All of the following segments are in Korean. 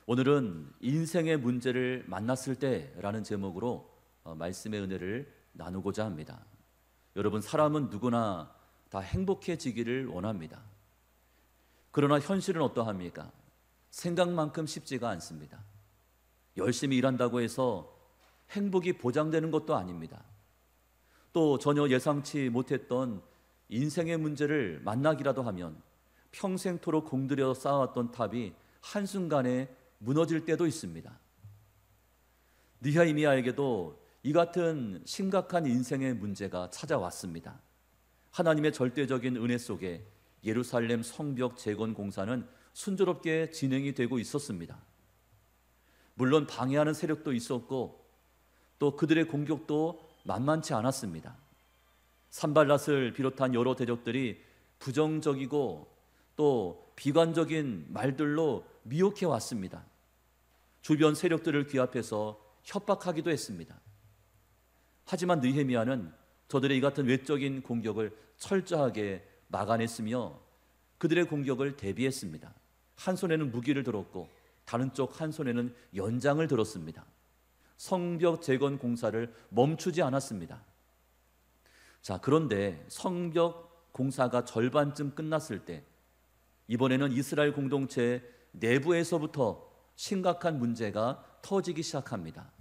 오늘은 인생의 문제를 만났을 때라는 제목으로 말씀의 은혜를 나누고자 합니다. 여러분, 사람은 누구나 다 행복해지기를 원합니다. 그러나 현실은 어떠합니까? 생각만큼 쉽지가 않습니다. 열심히 일한다고 해서 행복이 보장되는 것도 아닙니다. 또 전혀 예상치 못했던 인생의 문제를 만나기라도 하면 평생토록 공들여 쌓아왔던 탑이 한순간에 무너질 때도 있습니다. 느헤미야에게도 이 같은 심각한 인생의 문제가 찾아왔습니다. 하나님의 절대적인 은혜 속에 예루살렘 성벽 재건 공사는 순조롭게 진행이 되고 있었습니다. 물론 방해하는 세력도 있었고 또 그들의 공격도 만만치 않았습니다. 산발랏을 비롯한 여러 대적들이 부정적이고 또 비관적인 말들로 미혹해 왔습니다. 주변 세력들을 귀합해서 협박하기도 했습니다. 하지만 느헤미야는 저들의 이 같은 외적인 공격을 철저하게 막아냈으며 그들의 공격을 대비했습니다. 한 손에는 무기를 들었고 다른 쪽 한 손에는 연장을 들었습니다. 성벽 재건 공사를 멈추지 않았습니다. 자, 그런데 성벽 공사가 절반쯤 끝났을 때 이번에는 이스라엘 공동체 내부에서부터 심각한 문제가 터지기 시작합니다.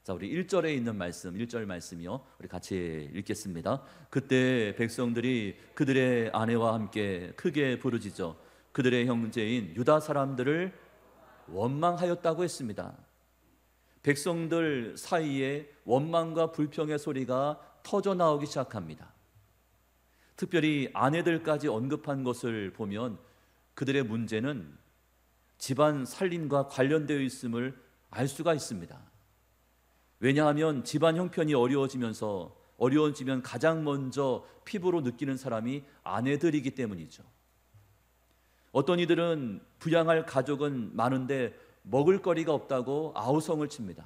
자, 우리 1절에 있는 말씀, 1절 말씀이요. 우리 같이 읽겠습니다. 그때 백성들이 그들의 아내와 함께 크게 부르짖어 그들의 형제인 유다 사람들을 원망하였다고 했습니다. 백성들 사이에 원망과 불평의 소리가 터져 나오기 시작합니다. 특별히 아내들까지 언급한 것을 보면 그들의 문제는 집안 살림과 관련되어 있음을 알 수가 있습니다. 왜냐하면 집안 형편이 어려워지면 가장 먼저 피부로 느끼는 사람이 아내들이기 때문이죠. 어떤 이들은 부양할 가족은 많은데 먹을 거리가 없다고 아우성을 칩니다.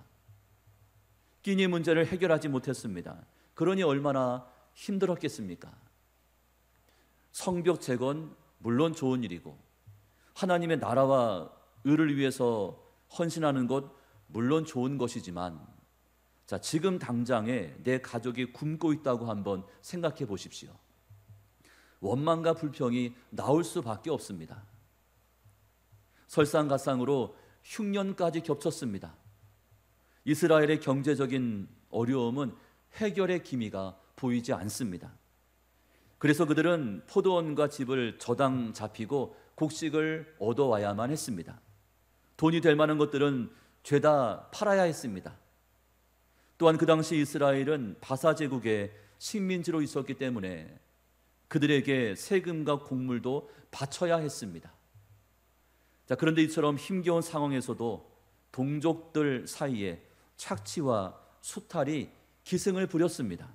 끼니 문제를 해결하지 못했습니다. 그러니 얼마나 힘들었겠습니까? 성벽 재건 물론 좋은 일이고 하나님의 나라와 의를 위해서 헌신하는 것 물론 좋은 것이지만, 자, 지금 당장에 내 가족이 굶고 있다고 한번 생각해 보십시오. 원망과 불평이 나올 수밖에 없습니다. 설상가상으로 흉년까지 겹쳤습니다. 이스라엘의 경제적인 어려움은 해결의 기미가 보이지 않습니다. 그래서 그들은 포도원과 집을 저당 잡히고 곡식을 얻어와야만 했습니다. 돈이 될 만한 것들은 죄다 팔아야 했습니다. 또한 그 당시 이스라엘은 바사 제국의 식민지로 있었기 때문에 그들에게 세금과 곡물도 바쳐야 했습니다. 자, 그런데 이처럼 힘겨운 상황에서도 동족들 사이에 착취와 수탈이 기승을 부렸습니다.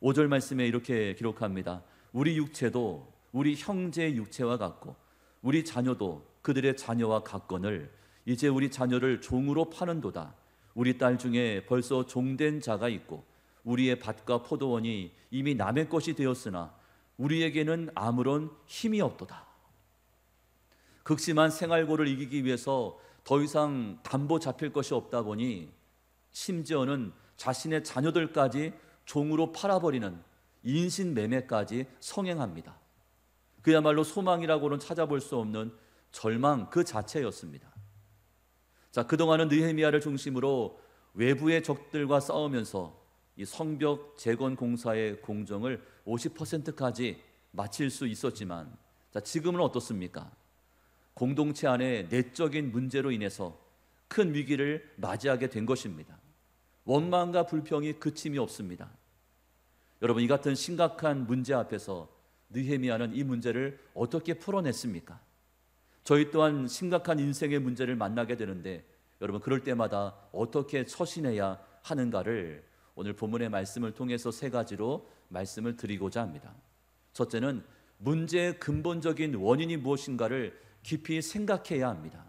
5절 말씀에 이렇게 기록합니다. 우리 육체도 우리 형제의 육체와 같고 우리 자녀도 그들의 자녀와 같거늘 이제 우리 자녀를 종으로 파는도다. 우리 딸 중에 벌써 종된 자가 있고 우리의 밭과 포도원이 이미 남의 것이 되었으나 우리에게는 아무런 힘이 없도다. 극심한 생활고를 이기기 위해서 더 이상 담보 잡힐 것이 없다 보니 심지어는 자신의 자녀들까지 종으로 팔아버리는 인신매매까지 성행합니다. 그야말로 소망이라고는 찾아볼 수 없는 절망 그 자체였습니다. 자, 그동안은 느헤미야를 중심으로 외부의 적들과 싸우면서 이 성벽 재건 공사의 공정을 50%까지 마칠 수 있었지만, 자, 지금은 어떻습니까? 공동체 안에 내적인 문제로 인해서 큰 위기를 맞이하게 된 것입니다. 원망과 불평이 그침이 없습니다. 여러분, 이 같은 심각한 문제 앞에서 느헤미야는 이 문제를 어떻게 풀어냈습니까? 저희 또한 심각한 인생의 문제를 만나게 되는데 여러분, 그럴 때마다 어떻게 처신해야 하는가를 오늘 본문의 말씀을 통해서 세 가지로 말씀을 드리고자 합니다. 첫째는 문제의 근본적인 원인이 무엇인가를 깊이 생각해야 합니다.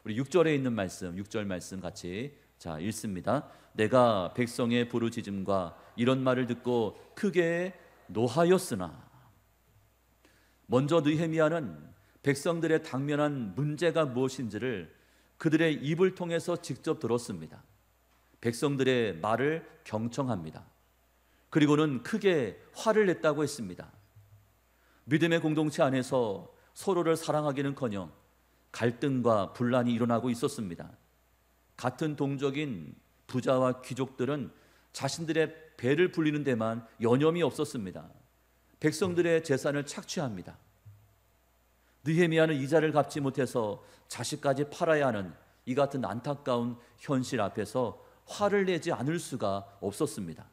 우리 6절에 있는 말씀, 6절 말씀 같이 읽습니다. 내가 백성의 부르짖음과 이런 말을 듣고 크게 노하였으나. 먼저 느헤미야는 백성들의 당면한 문제가 무엇인지를 그들의 입을 통해서 직접 들었습니다. 백성들의 말을 경청합니다. 그리고는 크게 화를 냈다고 했습니다. 믿음의 공동체 안에서 서로를 사랑하기는커녕 갈등과 분란이 일어나고 있었습니다. 같은 동족인 부자와 귀족들은 자신들의 배를 불리는 데만 여념이 없었습니다. 백성들의 재산을 착취합니다. 느헤미야는 이자를 갚지 못해서 자식까지 팔아야 하는 이 같은 안타까운 현실 앞에서 화를 내지 않을 수가 없었습니다.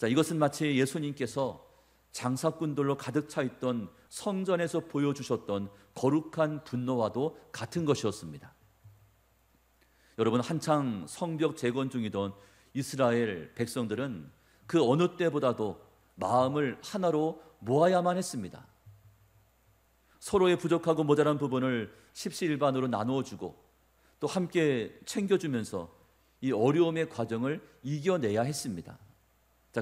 이것은 마치 예수님께서 장사꾼들로 가득 차 있던 성전에서 보여주셨던 거룩한 분노와도 같은 것이었습니다. 여러분, 한창 성벽 재건 중이던 이스라엘 백성들은 그 어느 때보다도 마음을 하나로 모아야만 했습니다. 서로의 부족하고 모자란 부분을 십시일반으로 나누어주고 또 함께 챙겨주면서 이 어려움의 과정을 이겨내야 했습니다.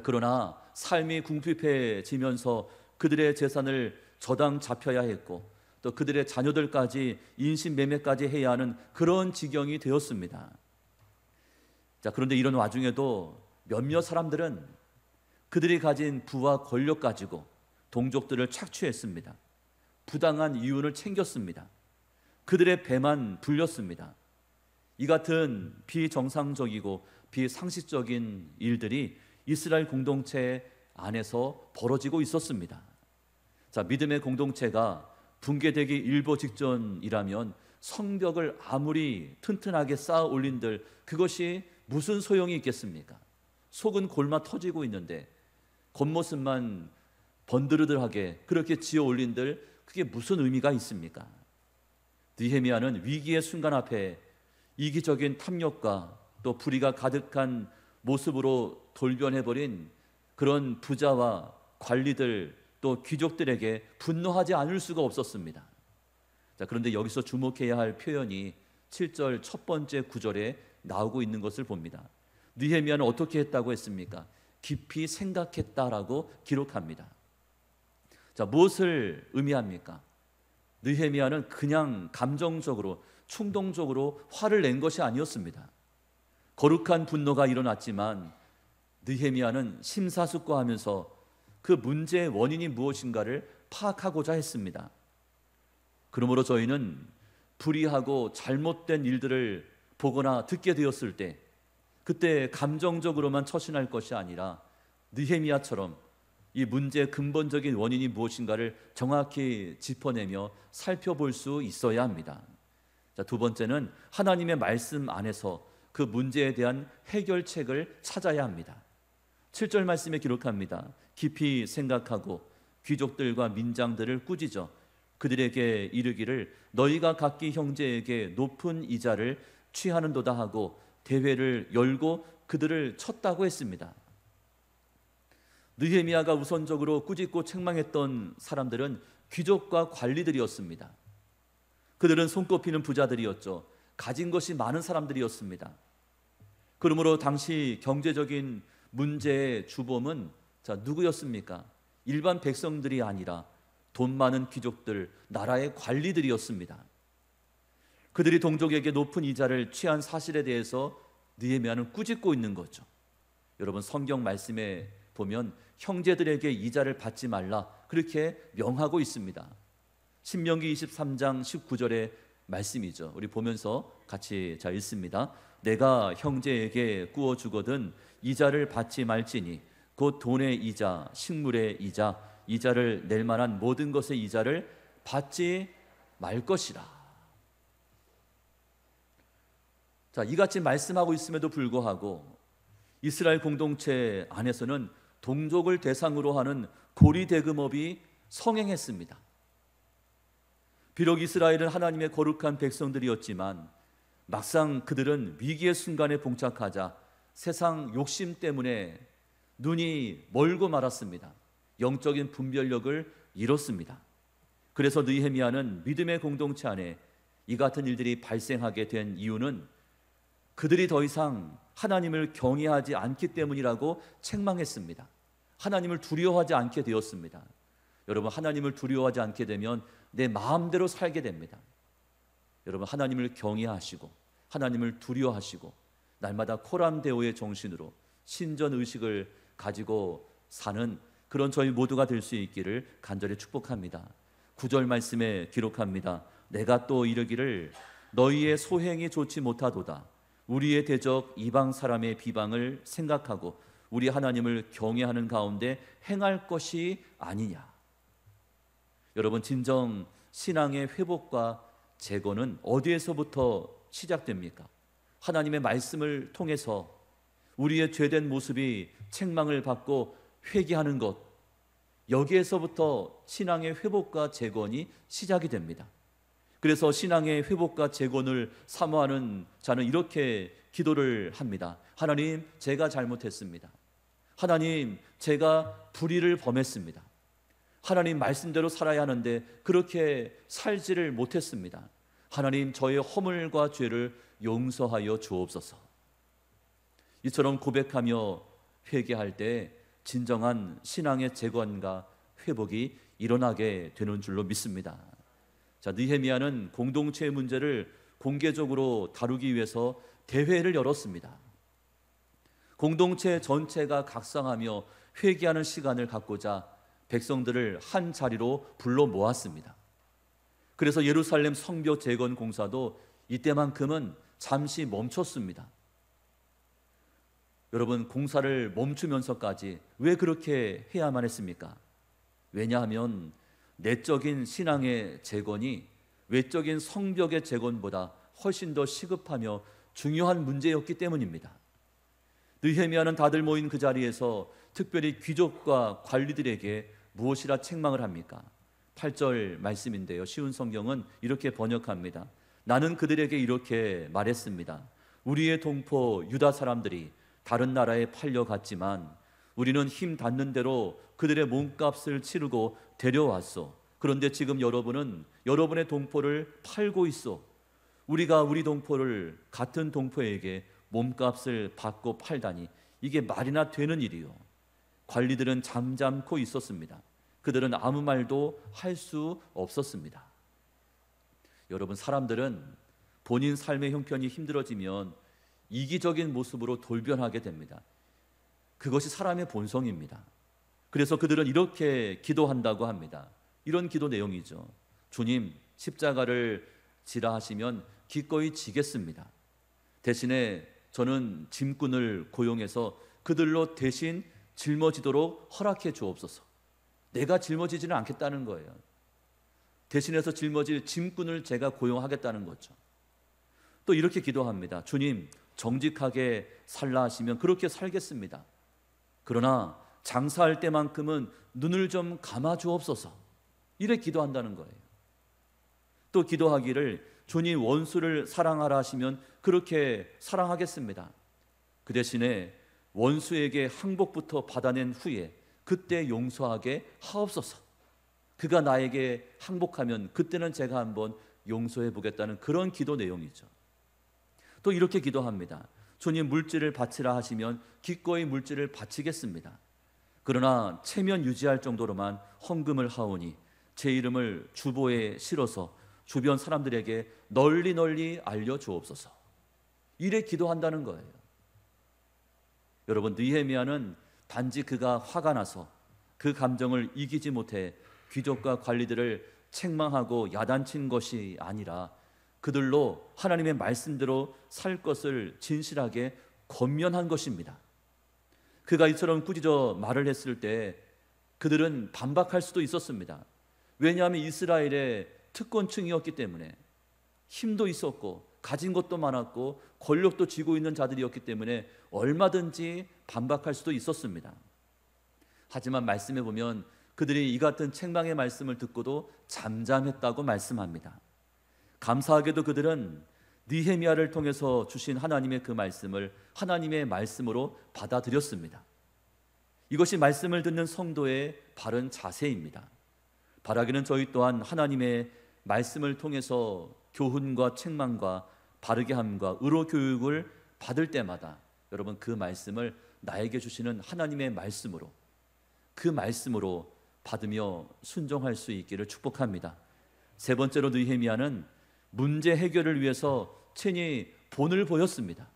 그러나 삶이 궁핍해지면서 그들의 재산을 저당 잡혀야 했고 또 그들의 자녀들까지 인신매매까지 해야 하는 그런 지경이 되었습니다. 그런데 이런 와중에도 몇몇 사람들은 그들이 가진 부와 권력 가지고 동족들을 착취했습니다. 부당한 이윤을 챙겼습니다. 그들의 배만 불렸습니다. 이 같은 비정상적이고 비상식적인 일들이 이스라엘 공동체 안에서 벌어지고 있었습니다. 믿음의 공동체가 붕괴되기 일보 직전이라면 성벽을 아무리 튼튼하게 쌓아 올린들 그것이 무슨 소용이 있겠습니까? 속은 골마 터지고 있는데 겉모습만 번드르들하게 그렇게 지어 올린들 그게 무슨 의미가 있습니까? 느헤미야는 위기의 순간 앞에 이기적인 탐욕과 또 불의가 가득한 모습으로 돌변해버린 그런 부자와 관리들 또 귀족들에게 분노하지 않을 수가 없었습니다. 그런데 여기서 주목해야 할 표현이 7절 첫 번째 구절에 나오고 있는 것을 봅니다. 느헤미야는 어떻게 했다고 했습니까? 깊이 생각했다라고 기록합니다. 무엇을 의미합니까? 느헤미야는 그냥 감정적으로 충동적으로 화를 낸 것이 아니었습니다. 거룩한 분노가 일어났지만 느헤미야는 심사숙고하면서 그 문제의 원인이 무엇인가를 파악하고자 했습니다. 그러므로 저희는 불의하고 잘못된 일들을 보거나 듣게 되었을 때 그때 감정적으로만 처신할 것이 아니라 느헤미야처럼 이 문제의 근본적인 원인이 무엇인가를 정확히 짚어내며 살펴볼 수 있어야 합니다. 두 번째는 하나님의 말씀 안에서 그 문제에 대한 해결책을 찾아야 합니다. 7절 말씀에 기록합니다. 깊이 생각하고 귀족들과 민장들을 꾸짖어 그들에게 이르기를 너희가 각기 형제에게 높은 이자를 취하는도다 하고 대회를 열고 그들을 쳤다고 했습니다. 느헤미야가 우선적으로 꾸짖고 책망했던 사람들은 귀족과 관리들이었습니다. 그들은 손꼽히는 부자들이었죠. 가진 것이 많은 사람들이었습니다. 그러므로 당시 경제적인 문제의 주범은 누구였습니까? 일반 백성들이 아니라 돈 많은 귀족들, 나라의 관리들이었습니다. 그들이 동족에게 높은 이자를 취한 사실에 대해서 느헤미야는 꾸짖고 있는 거죠. 여러분, 성경 말씀에 보면 형제들에게 이자를 받지 말라 그렇게 명하고 있습니다. 신명기 23장 19절의 말씀이죠. 우리 보면서 같이 읽습니다. 내가 형제에게 구워주거든 이자를 받지 말지니 곧 돈의 이자, 식물의 이자, 이자를 낼 만한 모든 것의 이자를 받지 말 것이라. 이같이 말씀하고 있음에도 불구하고 이스라엘 공동체 안에서는 동족을 대상으로 하는 고리대금업이 성행했습니다. 비록 이스라엘은 하나님의 거룩한 백성들이었지만 막상 그들은 위기의 순간에 봉착하자 세상 욕심 때문에 눈이 멀고 말았습니다. 영적인 분별력을 잃었습니다. 그래서 느헤미야는 믿음의 공동체 안에 이 같은 일들이 발생하게 된 이유는 그들이 더 이상 하나님을 경외하지 않기 때문이라고 책망했습니다. 하나님을 두려워하지 않게 되었습니다. 여러분, 하나님을 두려워하지 않게 되면 내 마음대로 살게 됩니다. 여러분, 하나님을 경외하시고 하나님을 두려워하시고 날마다 코람데오의 정신으로 신전의식을 가지고 사는 그런 저희 모두가 될 수 있기를 간절히 축복합니다. 9절 말씀에 기록합니다. 내가 또 이르기를 너희의 소행이 좋지 못하도다. 우리의 대적 이방 사람의 비방을 생각하고 우리 하나님을 경외하는 가운데 행할 것이 아니냐. 여러분, 진정 신앙의 회복과 재건은 어디에서부터 시작됩니까? 하나님의 말씀을 통해서 우리의 죄된 모습이 책망을 받고 회개하는 것, 여기에서부터 신앙의 회복과 재건이 시작이 됩니다. 그래서 신앙의 회복과 재건을 사모하는 자는 이렇게 기도를 합니다. 하나님, 제가 잘못했습니다. 하나님, 제가 불의를 범했습니다. 하나님 말씀대로 살아야 하는데 그렇게 살지를 못했습니다. 하나님, 저의 허물과 죄를 용서하여 주옵소서. 이처럼 고백하며 회개할 때 진정한 신앙의 재건과 회복이 일어나게 되는 줄로 믿습니다. 자, 느헤미야는 공동체의 문제를 공개적으로 다루기 위해서 대회를 열었습니다. 공동체 전체가 각성하며 회개하는 시간을 갖고자 백성들을 한 자리로 불러 모았습니다. 그래서 예루살렘 성벽 재건 공사도 이때만큼은 잠시 멈췄습니다. 여러분, 공사를 멈추면서까지 왜 그렇게 해야만 했습니까? 왜냐하면 내적인 신앙의 재건이 외적인 성벽의 재건보다 훨씬 더 시급하며 중요한 문제였기 때문입니다. 느헤미야는 다들 모인 그 자리에서 특별히 귀족과 관리들에게 무엇이라 책망을 합니까? 8절 말씀인데요, 쉬운 성경은 이렇게 번역합니다. 나는 그들에게 이렇게 말했습니다. 우리의 동포 유다 사람들이 다른 나라에 팔려갔지만 우리는 힘 닿는 대로 그들의 몸값을 치르고 데려왔소. 그런데 지금 여러분은 여러분의 동포를 팔고 있어. 우리가 우리 동포를 같은 동포에게 몸값을 받고 팔다니 이게 말이나 되는 일이요. 관리들은 잠잠코 있었습니다. 그들은 아무 말도 할 수 없었습니다. 여러분, 사람들은 본인 삶의 형편이 힘들어지면 이기적인 모습으로 돌변하게 됩니다. 그것이 사람의 본성입니다. 그래서 그들은 이렇게 기도한다고 합니다. 이런 기도 내용이죠. 주님, 십자가를 지라 하시면 기꺼이 지겠습니다. 대신에 저는 짐꾼을 고용해서 그들로 대신 짊어지도록 허락해 주옵소서. 내가 짊어지지는 않겠다는 거예요. 대신해서 짊어질 짐꾼을 제가 고용하겠다는 거죠. 또 이렇게 기도합니다. 주님, 정직하게 살라 하시면 그렇게 살겠습니다. 그러나 장사할 때만큼은 눈을 좀 감아 주옵소서. 이렇게 기도한다는 거예요. 또 기도하기를 주님, 원수를 사랑하라 하시면 그렇게 사랑하겠습니다. 그 대신에 원수에게 항복부터 받아낸 후에 그때 용서하게 하옵소서. 그가 나에게 항복하면 그때는 제가 한번 용서해 보겠다는 그런 기도 내용이죠. 또 이렇게 기도합니다. 주님, 물질을 바치라 하시면 기꺼이 물질을 바치겠습니다. 그러나 체면 유지할 정도로만 헌금을 하오니 제 이름을 주보에 실어서 주변 사람들에게 널리 널리 알려주옵소서. 이래 기도한다는 거예요. 여러분, 느헤미야는 단지 그가 화가 나서 그 감정을 이기지 못해 귀족과 관리들을 책망하고 야단친 것이 아니라 그들로 하나님의 말씀대로 살 것을 진실하게 권면한 것입니다. 그가 이처럼 꾸짖어 말을 했을 때 그들은 반박할 수도 있었습니다. 왜냐하면 이스라엘의 특권층이었기 때문에 힘도 있었고 가진 것도 많았고 권력도 쥐고 있는 자들이었기 때문에 얼마든지 반박할 수도 있었습니다. 하지만 말씀해 보면 그들이 이 같은 책망의 말씀을 듣고도 잠잠했다고 말씀합니다. 감사하게도 그들은 느헤미야를 통해서 주신 하나님의 그 말씀을 하나님의 말씀으로 받아들였습니다. 이것이 말씀을 듣는 성도의 바른 자세입니다. 바라기는 저희 또한 하나님의 말씀을 통해서 교훈과 책망과 바르게 함과 의로 교육을 받을 때마다 여러분 그 말씀을 나에게 주시는 하나님의 말씀으로, 그 말씀으로 받으며 순종할 수 있기를 축복합니다. 세 번째로 느헤미야는 문제 해결을 위해서 친히 본을 보였습니다.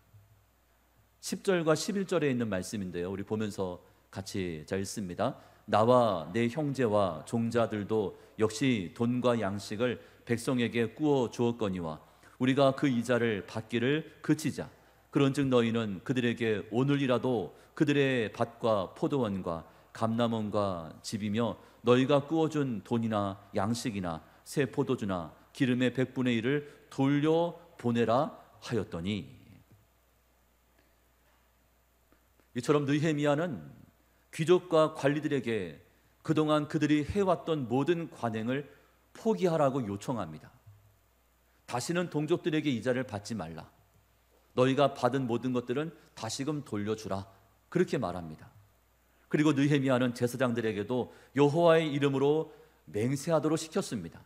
10절과 11절에 있는 말씀인데요, 우리 보면서 같이 읽습니다. 나와 내 형제와 종자들도 역시 돈과 양식을 백성에게 꾸어 주었거니와 우리가 그 이자를 받기를 그치자. 그런즉 너희는 그들에게 오늘이라도 그들의 밭과 포도원과 감람원과 집이며 너희가 꾸어준 돈이나 양식이나 새 포도주나 기름의 100분의 1을 돌려보내라 하였더니, 이처럼 느헤미야는 귀족과 관리들에게 그동안 그들이 해왔던 모든 관행을 포기하라고 요청합니다. 다시는 동족들에게 이자를 받지 말라. 너희가 받은 모든 것들은 다시금 돌려주라. 그렇게 말합니다. 그리고 느헤미야는 제사장들에게도 여호와의 이름으로 맹세하도록 시켰습니다.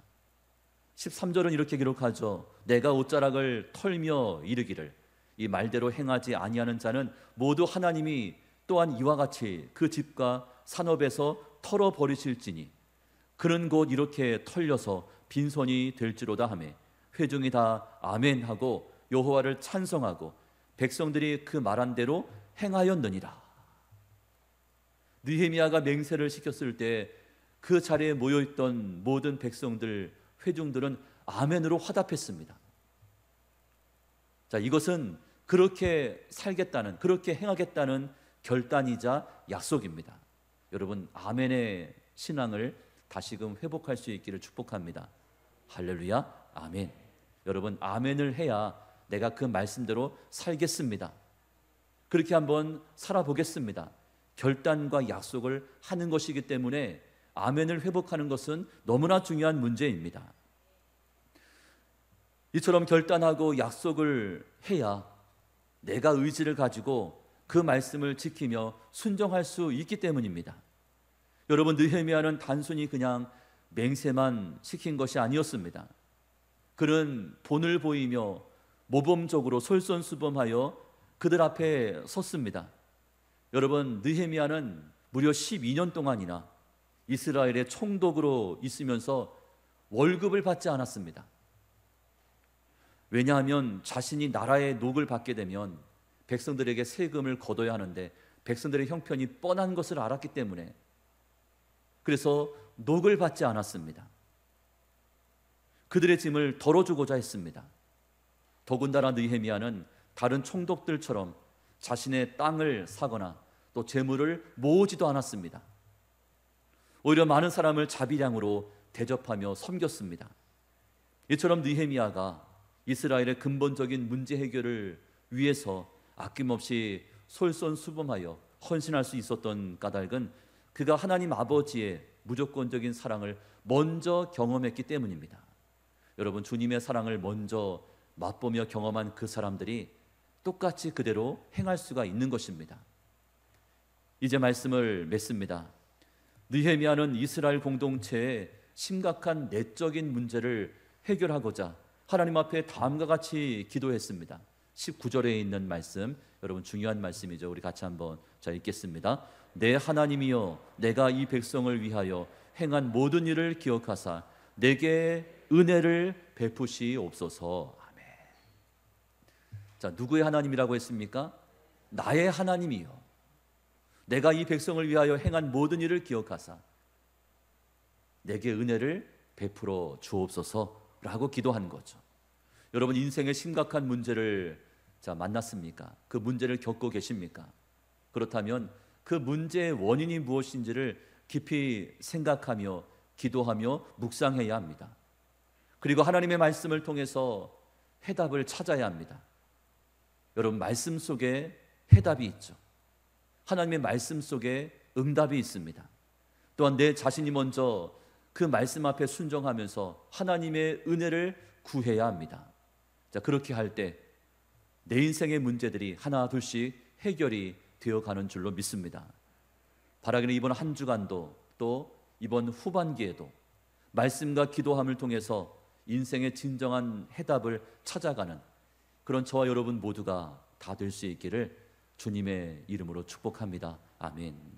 13절은 이렇게 기록하죠. 내가 옷자락을 털며 이르기를 이 말대로 행하지 아니하는 자는 모두 하나님이 또한 이와 같이 그 집과 산업에서 털어버리실지니 그는 곧 이렇게 털려서 빈손이 될지로다 하매 회중이 다 아멘하고 여호와를 찬송하고 백성들이 그 말한 대로 행하였느니라. 느헤미야가 맹세를 시켰을 때 그 자리에 모여있던 모든 백성들, 회중들은 아멘으로 화답했습니다. 자, 이것은 그렇게 살겠다는, 그렇게 행하겠다는 결단이자 약속입니다. 여러분, 아멘의 신앙을 다시금 회복할 수 있기를 축복합니다. 할렐루야, 아멘. 여러분, 아멘을 해야 내가 그 말씀대로 살겠습니다. 그렇게 한번 살아보겠습니다. 결단과 약속을 하는 것이기 때문에 아멘을 회복하는 것은 너무나 중요한 문제입니다. 이처럼 결단하고 약속을 해야 내가 의지를 가지고 그 말씀을 지키며 순종할 수 있기 때문입니다. 여러분, 느헤미야는 단순히 그냥 맹세만 시킨 것이 아니었습니다. 그는 본을 보이며 모범적으로 솔선수범하여 그들 앞에 섰습니다. 여러분, 느헤미야는 무려 12년 동안이나 이스라엘의 총독으로 있으면서 월급을 받지 않았습니다. 왜냐하면 자신이 나라의 녹을 받게 되면 백성들에게 세금을 거둬야 하는데 백성들의 형편이 뻔한 것을 알았기 때문에, 그래서 녹을 받지 않았습니다. 그들의 짐을 덜어주고자 했습니다. 더군다나 느헤미야는 다른 총독들처럼 자신의 땅을 사거나 또 재물을 모으지도 않았습니다. 오히려 많은 사람을 자비량으로 대접하며 섬겼습니다. 이처럼 느헤미야가 이스라엘의 근본적인 문제 해결을 위해서 아낌없이 솔선수범하여 헌신할 수 있었던 까닭은 그가 하나님 아버지의 무조건적인 사랑을 먼저 경험했기 때문입니다. 여러분, 주님의 사랑을 먼저 맛보며 경험한 그 사람들이 똑같이 그대로 행할 수가 있는 것입니다. 이제 말씀을 맺습니다. 느헤미야는 이스라엘 공동체의 심각한 내적인 문제를 해결하고자 하나님 앞에 다음과 같이 기도했습니다. 19절에 있는 말씀, 여러분 중요한 말씀이죠. 우리 같이 한번 읽겠습니다. 내 하나님이여, 내가 이 백성을 위하여 행한 모든 일을 기억하사 내게 은혜를 베푸시옵소서. 아멘. 자, 누구의 하나님이라고 했습니까? 나의 하나님이요, 내가 이 백성을 위하여 행한 모든 일을 기억하사 내게 은혜를 베풀어 주옵소서라고 기도한 거죠. 여러분, 인생의 심각한 문제를 만났습니까? 그 문제를 겪고 계십니까? 그렇다면 그 문제의 원인이 무엇인지를 깊이 생각하며 기도하며 묵상해야 합니다. 그리고 하나님의 말씀을 통해서 해답을 찾아야 합니다. 여러분, 말씀 속에 해답이 있죠. 하나님의 말씀 속에 응답이 있습니다. 또한 내 자신이 먼저 그 말씀 앞에 순종하면서 하나님의 은혜를 구해야 합니다. 자, 그렇게 할 때 내 인생의 문제들이 하나 둘씩 해결이 되어가는 줄로 믿습니다. 바라기는 이번 한 주간도 또 이번 후반기에도 말씀과 기도함을 통해서 인생의 진정한 해답을 찾아가는 그런 저와 여러분 모두가 다 될 수 있기를 주님의 이름으로 축복합니다. 아멘.